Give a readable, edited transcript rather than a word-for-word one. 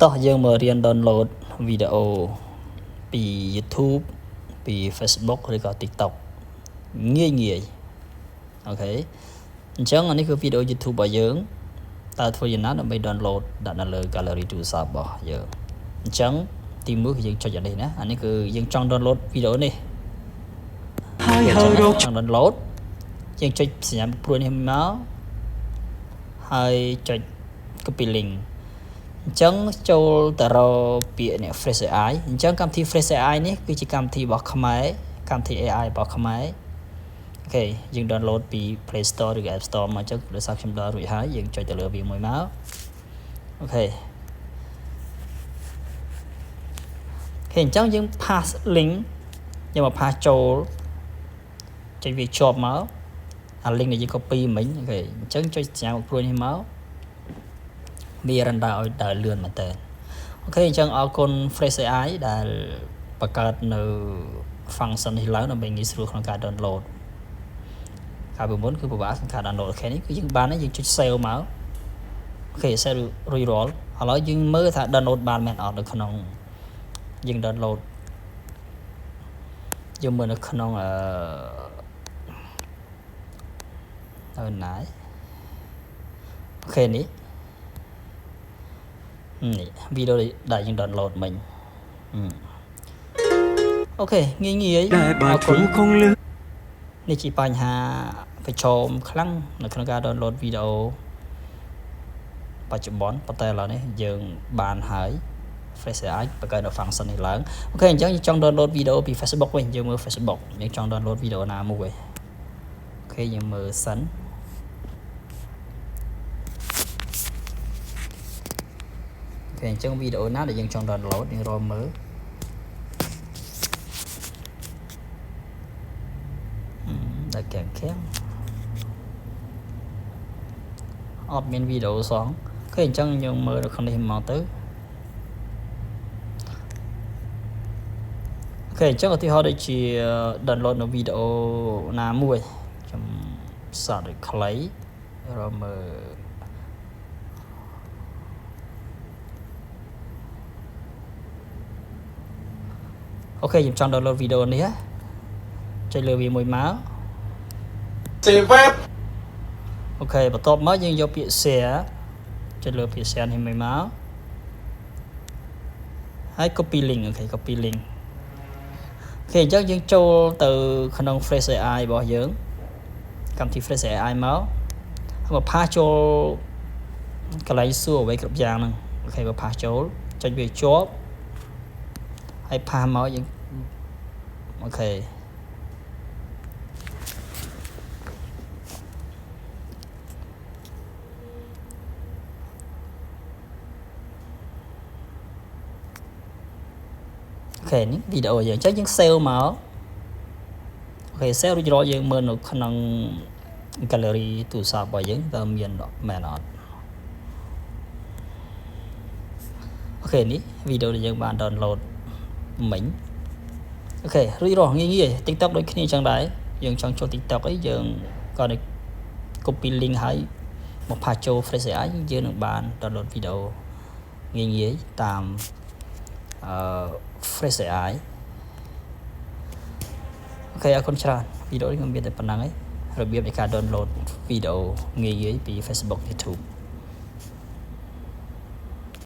តោះយើងមករៀន download វីដេអូពី YouTube ពី Facebook ឬក៏ TikTok ងាយអូខេអញ្ចឹងអានេះគឺវីដេអូ YouTube របស់យើងតើធ្វើយ៉ាងណាដើម្បី download ដាក់នៅលើ gallery ទូរស័ព្ទរបស់យើងអញ្ចឹងទី1គឺយើងចុចអានេះណាអានេះគឺយើងចង់ download វីដេអូនេះចង់ download យើងចុចសញ្ញាព្រួយនេះមកហើយចុច copy link អញ្ចឹងចូលទៅរកពាក្យនេះ Fresh AI អញ្ចឹងកម្មវិធី Fresh AI នេះគឺជាកម្មវិធីរបស់ខ្មែរកម្មវិធី AI របស់ខ្មែរអូខេយើង download ពី Play Store ឬ App Store មកអញ្ចឹងដោយសារខ្ញុំដល់រួចហើយយើងចុចទៅលើវាមួយមកអូខេអញ្ចឹងយើង pass link យើងមក pass ចូលចុចវាជាប់មកអា link ដែលយើង copy មិញអូខេអញ្ចឹងចុចសញ្ញាព្រួយនេះមកវា render ឲ្យដើរលឿនមែនតើអូខេអញ្ចឹងអរគុណ Fresh AI ដែលបង្កើតនៅ function នេះឡើងដើម្បីងាយស្រួលក្នុងការ download កាលពីមុនគឺពិបាកក្នុងការ download អូខេនេះគឺយើងបានហើយយើងចុច save មកអូខេ save រួចរាល់ឥឡូវយើងមើលថា download បានមែនអត់នៅក្នុងយើង download យើងមើលនៅក្នុងនៅណាអូខេនេះវីដេអូដែលយើង download មិញអូខេងាយអរគុណនេះជាបញ្ហាប្រឈមខ្លាំងនៅក្នុងការ download វីដេអូបច្ចុប្បន្នប៉ុន្តែឥឡូវនេះយើងបានហើយ Fresh AI បង្កើតនៅ function នេះឡើងអូខេអញ្ចឹងយើងចង់ download វីដេអូពី Facebook វិញយើងមើល Facebook យើងចង់ download វីដេអូណាមួយអូខេយើងមើលសិនអូខេអញ្ចឹងវីដេអូណាដែលយើងចង់ download យើងរកមើលដល់ខាងអត់មានវីដេអូសងអូខេអញ្ចឹងយើងមើលនៅក្នុងនេះមកទៅអូខេអញ្ចឹងឧទាហរណ៍ដូចជា download នៅវីដេអូណាមួយខ្ញុំសាកដូចខ្លីរកមើលអូខេខ្ញុំចង់ download វីដេអូនេះចុចលើវាមួយមក Save web អូខេបន្ទាប់មកយើងយកពាក្យ share ចុចលើពាក្យ share នេះមួយមកហើយ copy link អូខេ copy link អូខេអញ្ចឹងយើងចូលទៅក្នុង Fresh AI របស់យើងកម្មវិធី Fresh AI មកហើយមក pass ចូលកន្លែងសួរអ្វីគ្រប់យ៉ាងហ្នឹងអូខេមក pass ចូលចុចវាជាប់ហើយ pass មកយើងអូខេអូខេនេះវីដេអូយើងអញ្ចឹងយើង save មកអូខេ save រួចរាល់យើងមើលនៅក្នុង gallery ទូរស័ព្ទរបស់យើងតើមានមែនអត់អូខេនេះវីដេអូដែលយើងបាន download មិញអូខេរួចរាល់ងាយ TikTok ដូចគ្នាអញ្ចឹងដែរយើងចង់ចូល TikTok អីយើងក៏ copy link ហើយមកផាសចូល Fresh AI យើងនឹងបាន download វីដេអូងាយតាមFresh AI អូខេអរគុណច្រើនវីដេអូនេះខ្ញុំមានតែប៉ុណ្្នឹងឯងរបៀបនៃការ download វីដេអូងាយពី Facebook YouTube